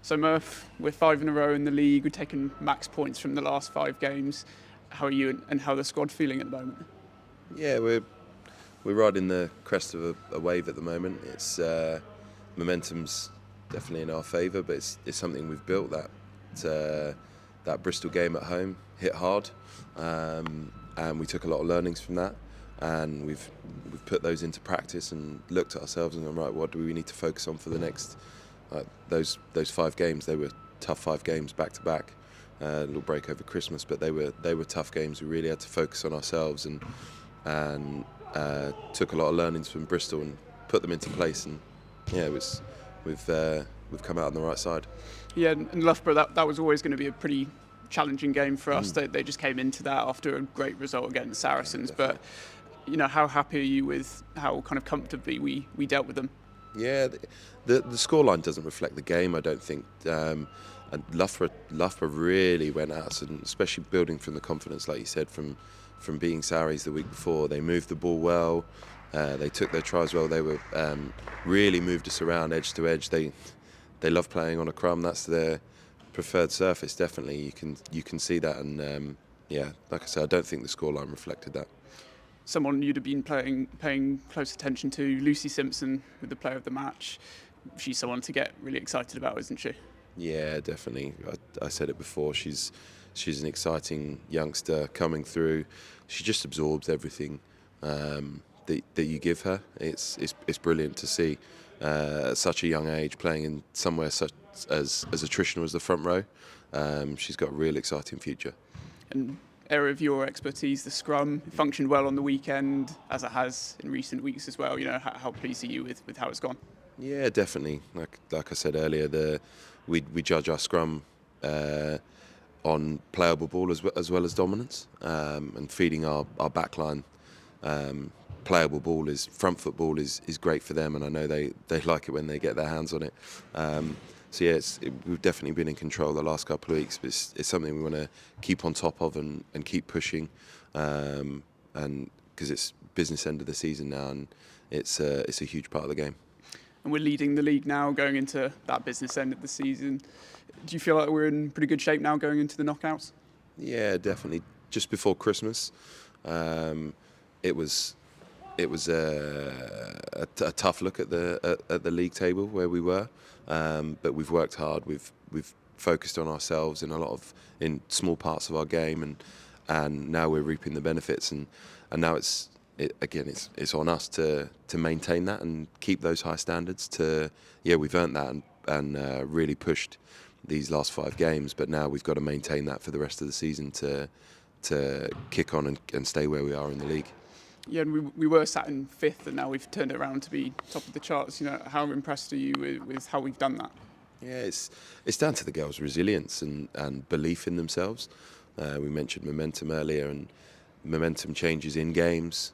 So Murph, we're 5 in a row in the league. We've taken max points from the last 5 games. How are you and how are the squad feeling at the moment? Yeah, we're riding the crest of a wave at the moment. It's momentum's definitely in our favour, but it's something we've built. That Bristol game at home hit hard, and we took a lot of learnings from that, and we've put those into practice and looked at ourselves and gone, right, what do we need to focus on for the next those 5 games? They were tough 5 games back to back. A little break over Christmas, but they were tough games. We really had to focus on ourselves and took a lot of learnings from Bristol and put them into place. And yeah, we've come out on the right side. Yeah, and Loughborough, that was always going to be a pretty challenging game for us. They just came into that after a great result against Saracens. Yeah, but how happy are you with how kind of comfortably we dealt with them? Yeah, the scoreline doesn't reflect the game, I don't think. And Loughborough really went at us, and especially building from the confidence, like you said, from beating Saris the week before. They moved the ball well. They took their tries well. They were really moved us around edge to edge. They love playing on a crumb. That's their preferred surface. Definitely, you can see that. And yeah, like I said, I don't think the scoreline reflected that. Someone you'd have been paying close attention to, Lucy Simpson, with the player of the match. She's someone to get really excited about, isn't she? Yeah, definitely. I said it before. She's an exciting youngster coming through. She just absorbs everything that you give her. It's brilliant to see at such a young age playing in somewhere such as attritional as the front row. She's got a real exciting future. And area of your expertise, the scrum, functioned well on the weekend, as it has in recent weeks as well. How pleased are you with how it's gone? Yeah, definitely. Like I said earlier, we judge our scrum on playable ball as well as dominance, and feeding our backline playable ball is front foot ball is great for them, and I know they like it when they get their hands on it. So yeah, we've definitely been in control the last couple of weeks, but it's something we want to keep on top of and keep pushing, and because it's business end of the season now, and it's a huge part of the game. And we're leading the league now, going into that business end of the season. Do you feel like we're in pretty good shape now going into the knockouts? Yeah, definitely. Just before Christmas, it was a tough look at the league table where we were, but we've worked hard. We've focused on ourselves in small parts of our game, and now we're reaping the benefits. And now it's on us to maintain that and keep those high standards. We've earned that and really pushed these last 5 games, but now we've got to maintain that for the rest of the season to kick on and stay where we are in the league. Yeah, and we were sat in 5th, and now we've turned it around to be top of the charts. How impressed are you with how we've done that? Yeah, it's down to the girls' resilience and belief in themselves. We mentioned momentum earlier, and momentum changes in games,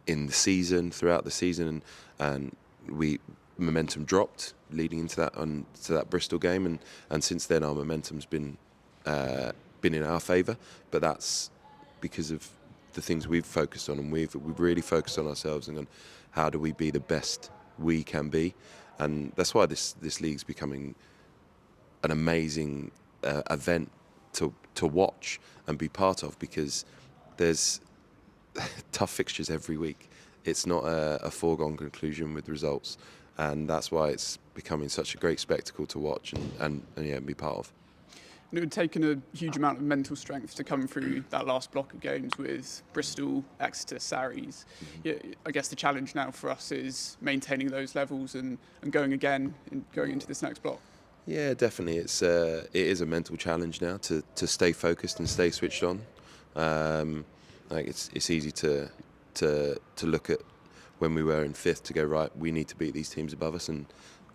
in the season, throughout the season, and momentum dropped leading into that Bristol game, and since then our momentum's been in our favour, but that's because of the things we've focused on, and we've really focused on ourselves and on how do we be the best we can be, and that's why this league's becoming an amazing event to watch and be part of, because there's tough fixtures every week. It's not a foregone conclusion with results, and that's why it's becoming such a great spectacle to watch and be part of. And it would have taken a huge amount of mental strength to come through that last block of games with Bristol, Exeter, Saris. Yeah, I guess the challenge now for us is maintaining those levels and going again and going into this next block. Yeah, definitely. It is a mental challenge now to stay focused and stay switched on. It's easy to look at when we were in 5th to go, right, we need to beat these teams above us, and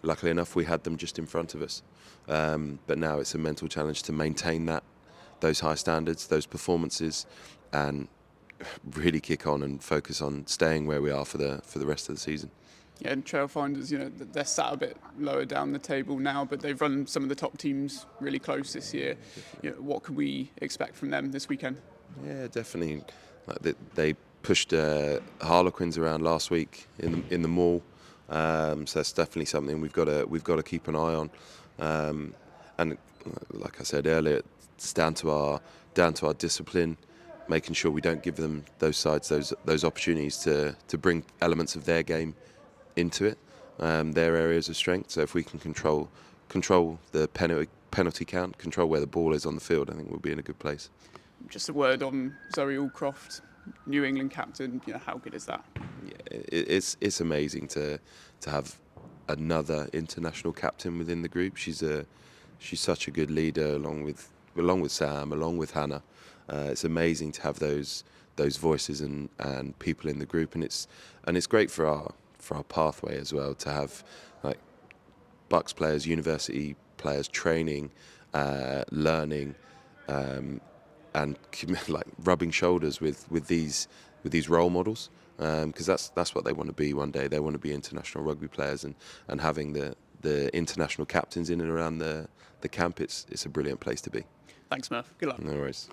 luckily enough we had them just in front of us. But now it's a mental challenge to maintain those high standards, those performances, and really kick on and focus on staying where we are for the rest of the season. Yeah, and Trailfinders, they're sat a bit lower down the table now, but they've run some of the top teams really close this year. What can we expect from them this weekend? Yeah, definitely. They pushed Harlequins around last week in the mall, so that's definitely something we've got to keep an eye on. And like I said earlier, it's down to our discipline, making sure we don't give them those sides those opportunities to bring elements of their game into it, their areas of strength. So if we can control the penalty count, control where the ball is on the field, I think we'll be in a good place. Just a word on Zoe Allcroft, New England captain. How good is that? Yeah, it's amazing to have another international captain within the group. She's such a good leader, along with Sam, along with Hannah. It's amazing to have those voices and people in the group, and it's great for our pathway as well, to have like Bucks players, university players training, learning, and like rubbing shoulders with these role models, because that's what they want to be one day. They want to be international rugby players, and having the international captains in and around the camp, it's a brilliant place to be. Thanks, Murph. Good luck. No worries.